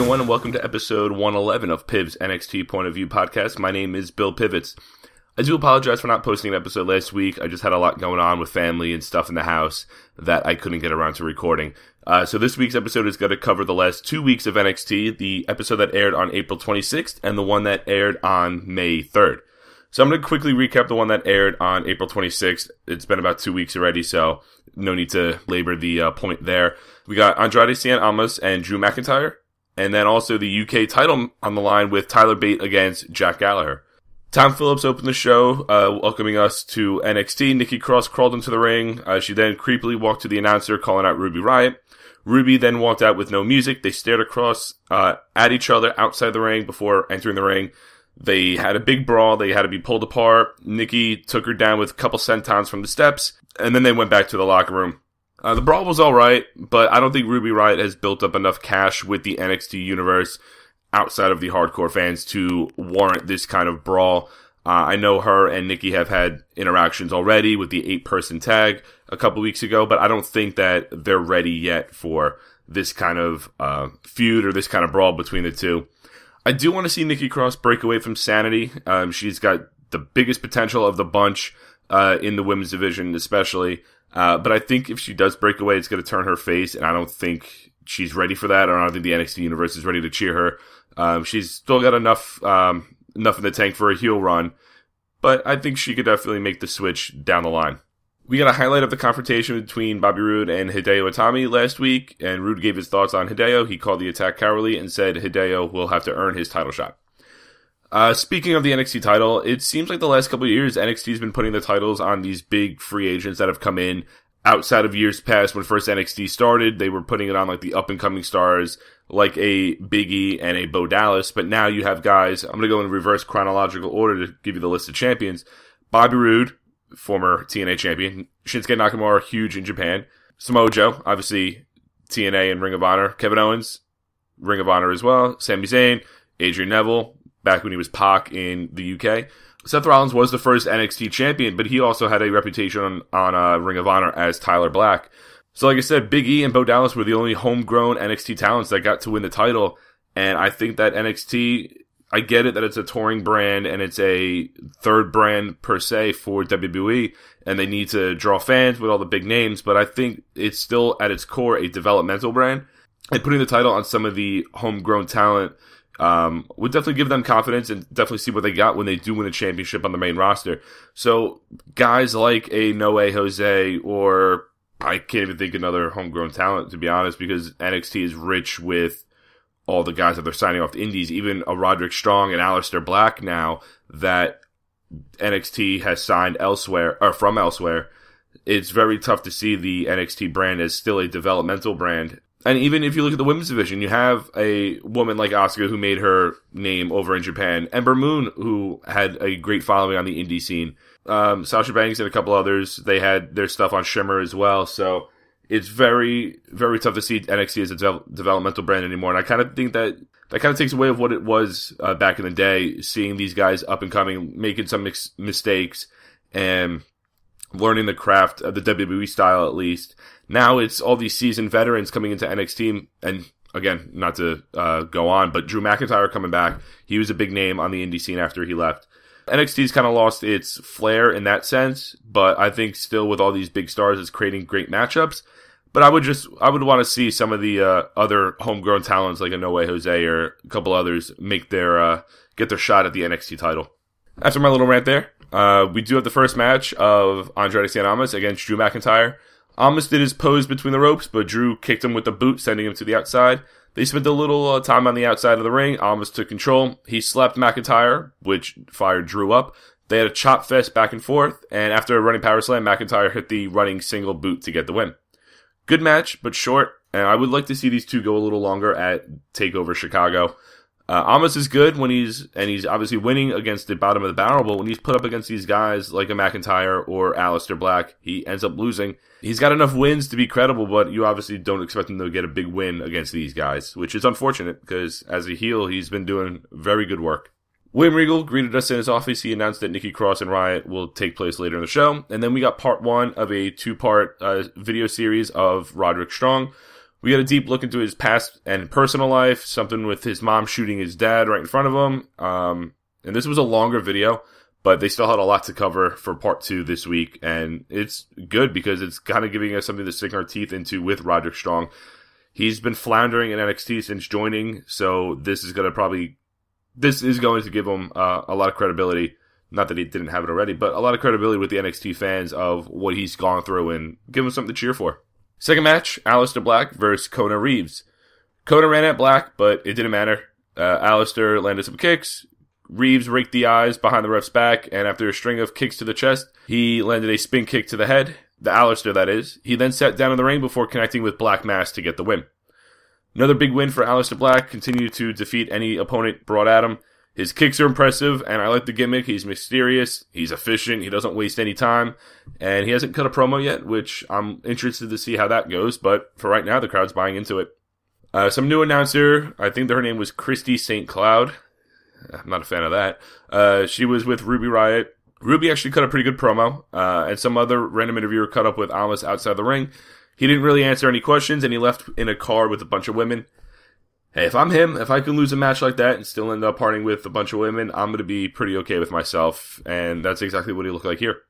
everyone, and welcome to episode 111 of Piv's NXT Point of View podcast. My name is Bill Pivets. I do apologize for not posting an episode last week. I just had a lot going on with family and stuff in the house that I couldn't get around to recording. So this week's episode is going to cover the last 2 weeks of NXT, the episode that aired on April 26th and the one that aired on May 3rd. So I'm going to quickly recap the one that aired on April 26th. It's been about 2 weeks already, so no need to labor the point there. We got Andrade Cien Almas and Drew McIntyre, and then also the UK title on the line with Tyler Bate against Jack Gallagher. Tom Phillips opened the show, welcoming us to NXT. Nikki Cross crawled into the ring. She then creepily walked to the announcer, calling out Ruby Riott. Ruby then walked out with no music. They stared across at each other outside the ring before entering the ring. They had a big brawl. They had to be pulled apart. Nikki took her down with a couple sentons from the steps, and then they went back to the locker room. The brawl was alright, but I don't think Ruby Riott has built up enough cash with the NXT universe outside of the hardcore fans to warrant this kind of brawl. I know her and Nikki have had interactions already with the 8-person tag a couple weeks ago, but I don't think that they're ready yet for this kind of feud or this kind of brawl between the two. I do want to see Nikki Cross break away from Sanity. She's got the biggest potential of the bunch in the women's division especially. But I think if she does break away, it's going to turn her face, and I don't think she's ready for that, or I don't think the NXT universe is ready to cheer her. She's still got enough in the tank for a heel run, but I think she could definitely make the switch down the line. We got a highlight of the confrontation between Bobby Roode and Hideo Itami last week, and Roode gave his thoughts on Hideo. He called the attack cowardly and said Hideo will have to earn his title shot. Speaking of the NXT title, it seems like the last couple of years, NXT's been putting the titles on these big free agents that have come in outside of years past. When first NXT started, they were putting it on like the up-and-coming stars like a Big E and a Bo Dallas, but now you have guys, I'm going to go in reverse chronological order to give you the list of champions. Bobby Roode, former TNA champion. Shinsuke Nakamura, huge in Japan. Samoa Joe, obviously TNA and Ring of Honor. Kevin Owens, Ring of Honor as well. Sami Zayn, Adrian Neville, back when he was Pac in the UK. Seth Rollins was the first NXT champion, but he also had a reputation on Ring of Honor as Tyler Black. So like I said, Big E and Bo Dallas were the only homegrown NXT talents that got to win the title. And I think that NXT, I get it that it's a touring brand and it's a third brand per se for WWE, and they need to draw fans with all the big names, but I think it's still at its core a developmental brand. And putting the title on some of the homegrown talent would definitely give them confidence and definitely see what they got when they do win a championship on the main roster. So guys like a No Way Jose, or I can't even think another homegrown talent, to be honest, because NXT is rich with all the guys that they're signing off the indies, even a Roderick Strong and Aleister Black now that NXT has signed elsewhere, or from elsewhere. It's very tough to see the NXT brand as still a developmental brand. And even if you look at the women's division, you have a woman like Asuka who made her name over in Japan. Ember Moon, who had a great following on the indie scene. Sasha Banks and a couple others, they had their stuff on Shimmer as well. So it's very, very tough to see NXT as a developmental brand anymore. And I kind of think that kind of takes away of what it was back in the day, seeing these guys up and coming, making some mistakes, and learning the craft of the WWE style at least. Now it's all these seasoned veterans coming into NXT, and again, not to go on, but Drew McIntyre coming back. He was a big name on the indie scene after he left. NXT's kind of lost its flair in that sense, but I think still with all these big stars, it's creating great matchups. But I would want to see some of the other homegrown talents like a No Way Jose or a couple others make their get their shot at the NXT title. After my little rant there, we do have the first match of Andrade Cien Almas against Drew McIntyre. Almas did his pose between the ropes, but Drew kicked him with the boot, sending him to the outside. They spent a little time on the outside of the ring. Almas took control. He slapped McIntyre, which fired Drew up. They had a chop fest back and forth, and after a running power slam, McIntyre hit the running single boot to get the win. Good match, but short, and I would like to see these two go a little longer at TakeOver Chicago. Almas is good when he's obviously winning against the bottom of the barrel, but when he's put up against these guys like a McIntyre or Aleister Black, he ends up losing. He's got enough wins to be credible, but you obviously don't expect him to get a big win against these guys, which is unfortunate because as a heel, he's been doing very good work. William Regal greeted us in his office. He announced that Nikki Cross and Riott will take place later in the show. And then we got part one of a two-part video series of Roderick Strong. We get a deep look into his past and personal life, something with his mom shooting his dad right in front of him. And this was a longer video, but they still had a lot to cover for part 2 this week. And it's good because it's kind of giving us something to sink our teeth into with Roderick Strong. He's been floundering in NXT since joining, so this is going to give him a lot of credibility. Not that he didn't have it already, but a lot of credibility with the NXT fans of what he's gone through and give him something to cheer for. Second match, Aleister Black versus Kona Reeves. Kona ran at Black, but it didn't matter. Aleister landed some kicks. Reeves raked the eyes behind the ref's back, and after a string of kicks to the chest, he landed a spin kick to the head. The Aleister, that is. He then sat down in the ring before connecting with Black Mass to get the win. Another big win for Aleister Black, continued to defeat any opponent brought at him. His kicks are impressive, and I like the gimmick. He's mysterious, he's efficient, he doesn't waste any time, and he hasn't cut a promo yet, which I'm interested to see how that goes, but for right now, the crowd's buying into it. Some new announcer, I think her name was Christy St. Cloud. I'm not a fan of that. She was with Ruby Riott. Ruby actually cut a pretty good promo, and some other random interviewer cut up with Almas outside the ring. He didn't really answer any questions, and he left in a car with a bunch of women. Hey, if I'm him, if I can lose a match like that and still end up partying with a bunch of women, I'm going to be pretty okay with myself, and that's exactly what he looked like here.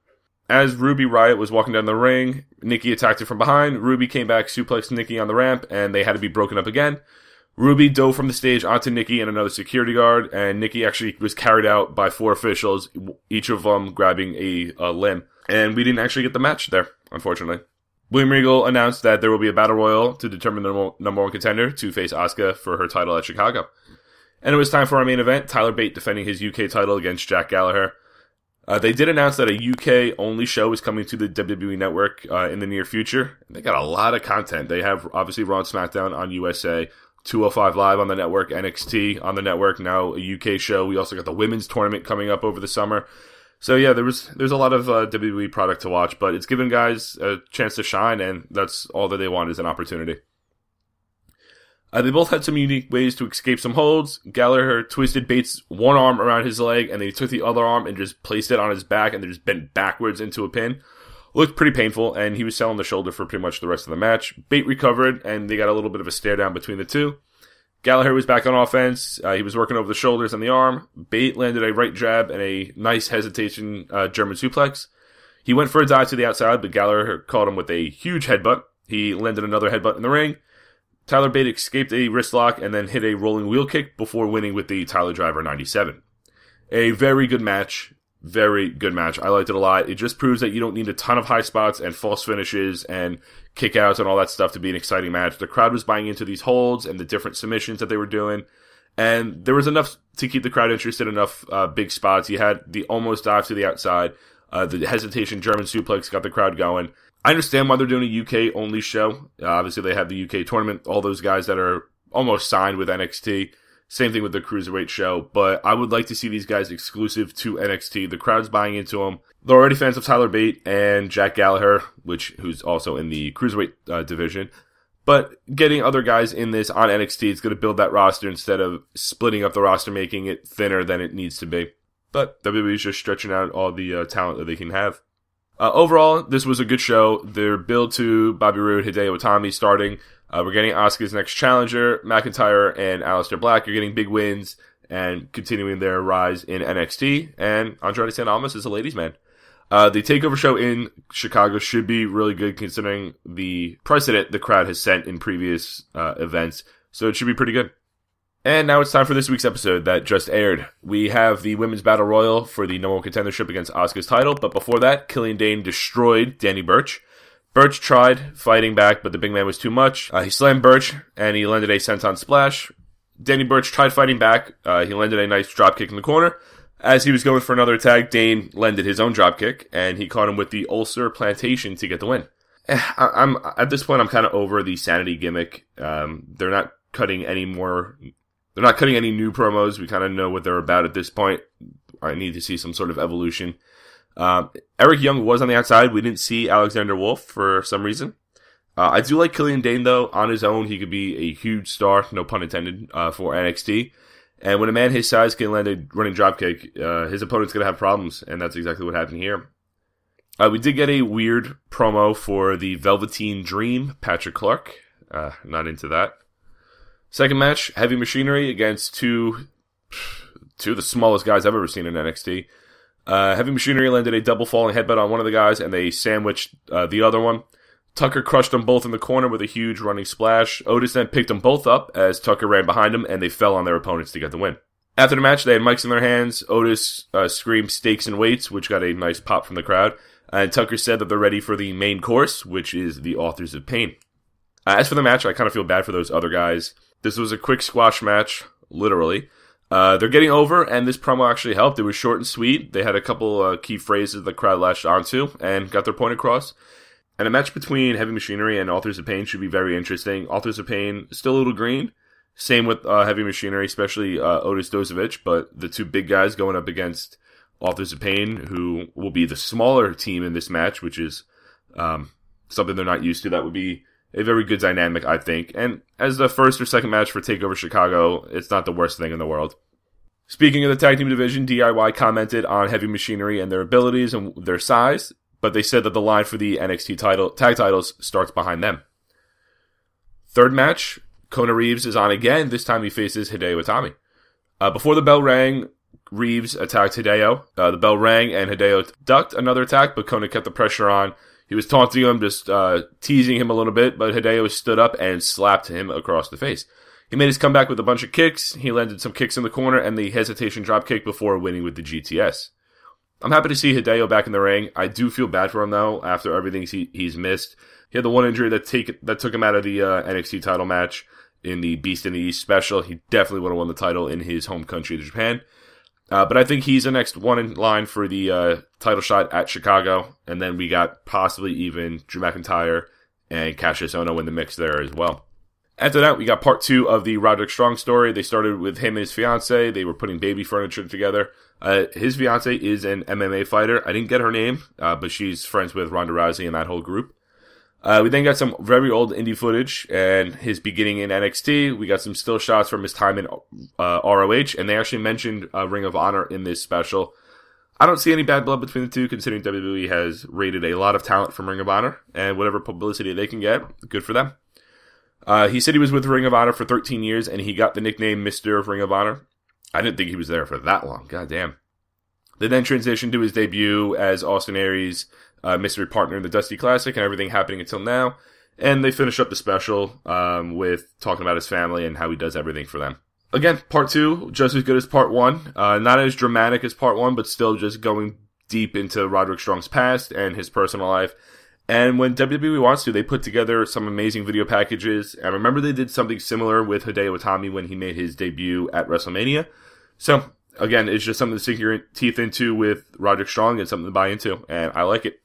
As Ruby Riott was walking down the ring, Nikki attacked her from behind. Ruby came back, suplexed Nikki on the ramp, and they had to be broken up again. Ruby dove from the stage onto Nikki and another security guard, and Nikki actually was carried out by 4 officials, each of them grabbing a limb. And we didn't actually get the match there, unfortunately. William Regal announced that there will be a battle royal to determine the number 1 contender to face Asuka for her title at Chicago. And it was time for our main event, Tyler Bate defending his UK title against Jack Gallagher. They did announce that a UK-only show is coming to the WWE Network in the near future. They got a lot of content. They have, obviously, Raw and SmackDown on USA, 205 Live on the network, NXT on the network, now a UK show. We also got the women's tournament coming up over the summer. So yeah, there's a lot of WWE product to watch, but it's given guys a chance to shine, and that's all that they want is an opportunity. They both had some unique ways to escape some holds. Gallagher twisted Bates' one arm around his leg, and then he took the other arm and just placed it on his back, and then just bent backwards into a pin. Looked pretty painful, and he was selling the shoulder for pretty much the rest of the match. Bate recovered, and they got a little bit of a stare down between the two. Gallagher was back on offense. He was working over the shoulders and the arm. Bate landed a right jab and a nice hesitation German suplex. He went for a dive to the outside, but Gallagher caught him with a huge headbutt. He landed another headbutt in the ring. Tyler Bate escaped a wrist lock and then hit a rolling wheel kick before winning with the Tyler Driver 97. A very good match. Very good match. I liked it a lot. It just proves that you don't need a ton of high spots and false finishes and kickouts and all that stuff to be an exciting match. The crowd was buying into these holds and the different submissions that they were doing. And there was enough to keep the crowd interested, enough big spots. You had the almost dive to the outside. The hesitation German suplex got the crowd going. I understand why they're doing a UK-only show. Obviously, they have the UK tournament, all those guys that are almost signed with NXT. Same thing with the Cruiserweight show, but I would like to see these guys exclusive to NXT. The crowd's buying into them. They're already fans of Tyler Bate and Jack Gallagher, who's also in the Cruiserweight division. But getting other guys in this on NXT is going to build that roster instead of splitting up the roster, making it thinner than it needs to be. But WWE is just stretching out all the talent that they can have. Overall, this was a good show. Their build to Bobby Roode, Hideo Itami starting. We're getting Asuka's next challenger. McIntyre and Aleister Black are getting big wins and continuing their rise in NXT. And Andrade Cien Almas is a ladies' man. The TakeOver show in Chicago should be really good considering the precedent the crowd has set in previous events. So it should be pretty good. And now it's time for this week's episode that just aired. We have the Women's Battle Royal for the number 1 contendership against Asuka's title. But before that, Killian Dane destroyed Danny Burch. Burch tried fighting back, but the big man was too much. He slammed Burch, and he landed a senton splash. Danny Burch tried fighting back. He landed a nice dropkick in the corner. As he was going for another attack, Dane landed his own dropkick, and he caught him with the ulcer plantation to get the win. I'm at this point, I'm kind of over the sanity gimmick. They're not cutting any more. They're not cutting any new promos. We kind of know what they're about at this point. I need to see some sort of evolution. Eric Young was on the outside. We didn't see Alexander Wolf for some reason. I do like Killian Dane, though. On his own, he could be a huge star, no pun intended, for NXT. And when a man his size can land a running dropkick, his opponent's going to have problems, and that's exactly what happened here. We did get a weird promo for the Velveteen Dream, Patrick Clark. Not into that. Second match, Heavy Machinery against two of the smallest guys I've ever seen in NXT. Heavy Machinery landed a double falling headbutt on one of the guys, and they sandwiched the other one. Tucker crushed them both in the corner with a huge running splash. Otis then picked them both up as Tucker ran behind them, and they fell on their opponents to get the win. After the match, they had mics in their hands. Otis screamed stakes and weights, which got a nice pop from the crowd. And Tucker said that they're ready for the main course, which is the Authors of Pain. As for the match, I kind of feel bad for those other guys. This was a quick squash match, literally. They're getting over, and this promo actually helped. It was short and sweet. They had a couple key phrases the crowd latched onto and got their point across. And a match between Heavy Machinery and Authors of Pain should be very interesting. Authors of Pain, still a little green. Same with Heavy Machinery, especially Otis Dozovich, but the two big guys going up against Authors of Pain, who will be the smaller team in this match, which is something they're not used to. That would be a very good dynamic, I think. And as the first or second match for TakeOver Chicago, it's not the worst thing in the world. Speaking of the tag team division, DIY commented on Heavy Machinery and their abilities and their size, but they said that the line for the NXT tag titles starts behind them. Third match, Kona Reeves is on again. This time he faces Hideo Itami. Before the bell rang, Reeves attacked Hideo. The bell rang and Hideo ducked another attack, but Kona kept the pressure on. He was taunting him, just teasing him a little bit, but Hideo stood up and slapped him across the face. He made his comeback with a bunch of kicks. He landed some kicks in the corner and the hesitation drop kick before winning with the GTS. I'm happy to see Hideo back in the ring. I do feel bad for him, though, after everything he's missed. He had the one injury that took him out of the NXT title match in the Beast in the East special. He definitely would have won the title in his home country of Japan. But I think he's the next one in line for the title shot at Chicago. And then we got possibly even Drew McIntyre and Cassius Ohno in the mix there as well. After that, we got part 2 of the Roderick Strong story. They started with him and his fiance. They were putting baby furniture together. His fiance is an MMA fighter. I didn't get her name, but she's friends with Ronda Rousey and that whole group. We then got some very old indie footage and his beginning in NXT. We got some still shots from his time in ROH, and they actually mentioned Ring of Honor in this special. I don't see any bad blood between the two, considering WWE has rated a lot of talent from Ring of Honor, and whatever publicity they can get, good for them. He said he was with Ring of Honor for 13 years, and he got the nickname Mr. Ring of Honor. I didn't think he was there for that long. God damn. They then transitioned to his debut as Austin Aries' mystery partner in the Dusty Classic and everything happening until now. And they finish up the special with talking about his family and how he does everything for them. Again, part 2, just as good as part 1. Not as dramatic as part 1, but still just going deep into Roderick Strong's past and his personal life. And when WWE wants to, they put together some amazing video packages. And remember they did something similar with Hideo Itami when he made his debut at WrestleMania. So, again, it's just something to sink your teeth into with Roderick Strong and something to buy into. And I like it.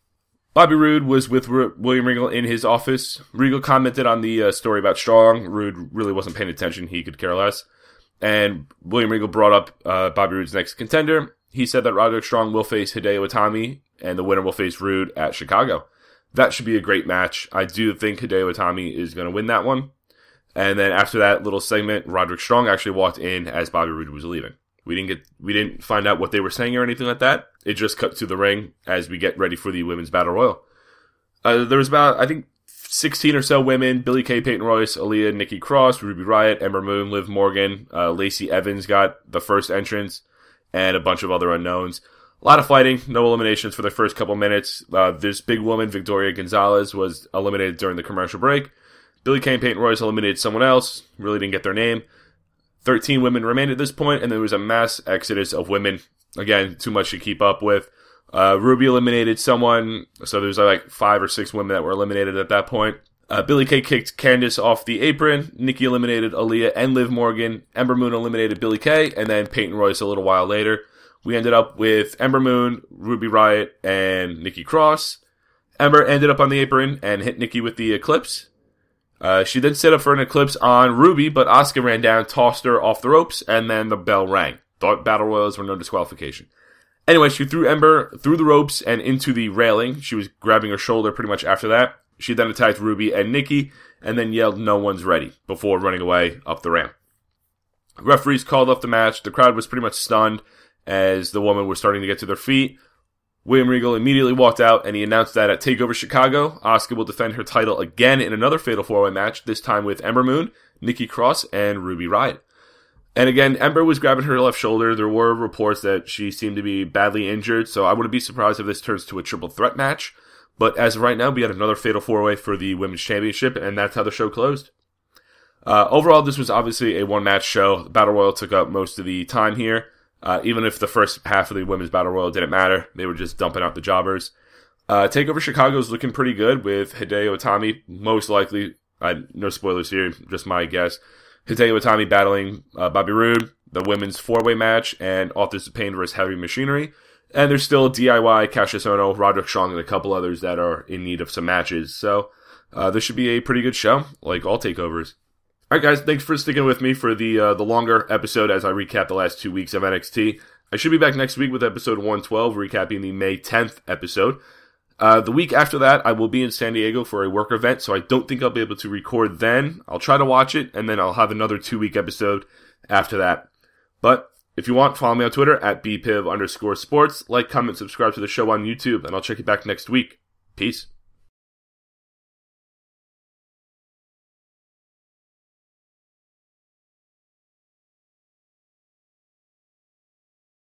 Bobby Roode was with William Regal in his office. Regal commented on the story about Strong. Roode really wasn't paying attention. He could care less. And William Regal brought up Bobby Roode's next contender. He said that Roderick Strong will face Hideo Itami, and the winner will face Roode at Chicago. That should be a great match. I do think Hideo Itami is going to win that one. And then after that little segment, Roderick Strong actually walked in as Bobby Roode was leaving. We didn't find out what they were saying or anything like that. It just cut to the ring as we get ready for the Women's Battle Royal. There was about, I think, 16 or so women. Billie Kay, Peyton Royce, Aaliyah, Nikki Cross, Ruby Riott, Ember Moon, Liv Morgan, Lacey Evans got the first entrance, and a bunch of other unknowns. A lot of fighting, no eliminations for the first couple minutes. This big woman, Victoria Gonzalez, was eliminated during the commercial break. Billie Kay and Peyton Royce eliminated someone else. Really didn't get their name. 13 women remained at this point, and there was a mass exodus of women. Again, too much to keep up with. Ruby eliminated someone, so there was like 5 or 6 women that were eliminated at that point. Billie Kay kicked Candice off the apron. Nikki eliminated Aaliyah and Liv Morgan. Ember Moon eliminated Billie Kay, and then Peyton Royce a little while later. We ended up with Ember Moon, Ruby Riott, and Nikki Cross. Ember ended up on the apron and hit Nikki with the Eclipse. She then set up for an Eclipse on Ruby, but Asuka ran down, tossed her off the ropes, and then the bell rang. Thought Battle Royals were no disqualification. Anyway, she threw Ember through the ropes and into the railing. She was grabbing her shoulder pretty much after that. She then attacked Ruby and Nikki, and then yelled, "No one's ready," before running away up the ramp. Referees called off the match. The crowd was pretty much stunned as the women were starting to get to their feet. William Regal immediately walked out, and he announced that at TakeOver Chicago, Asuka will defend her title again in another Fatal 4-Way match, this time with Ember Moon, Nikki Cross, and Ruby Riott. And again, Ember was grabbing her left shoulder. There were reports that she seemed to be badly injured, so I wouldn't be surprised if this turns to a triple threat match. But as of right now, we got another Fatal 4-Way for the Women's Championship, and that's how the show closed. Overall, this was obviously a one-match show. The Battle Royal took up most of the time here. Even if the first half of the Women's Battle Royal didn't matter, they were just dumping out the jobbers. TakeOver Chicago is looking pretty good with Hideo Itami, most likely, no spoilers here, just my guess. Hideo Itami battling Bobby Roode, the Women's 4-Way match, and Authors of Pain vs. Heavy Machinery. And there's still DIY, Cassius Ohno, Roderick Strong, and a couple others that are in need of some matches. So this should be a pretty good show, like all TakeOvers. Alright guys, thanks for sticking with me for the longer episode as I recap the last 2 weeks of NXT. I should be back next week with episode 112, recapping the May 10th episode. The week after that, I will be in San Diego for a work event, so I don't think I'll be able to record then. I'll try to watch it, and then I'll have another 2-week episode after that. But if you want, follow me on Twitter at bpiv_sports. Like, comment, subscribe to the show on YouTube, and I'll check you back next week. Peace.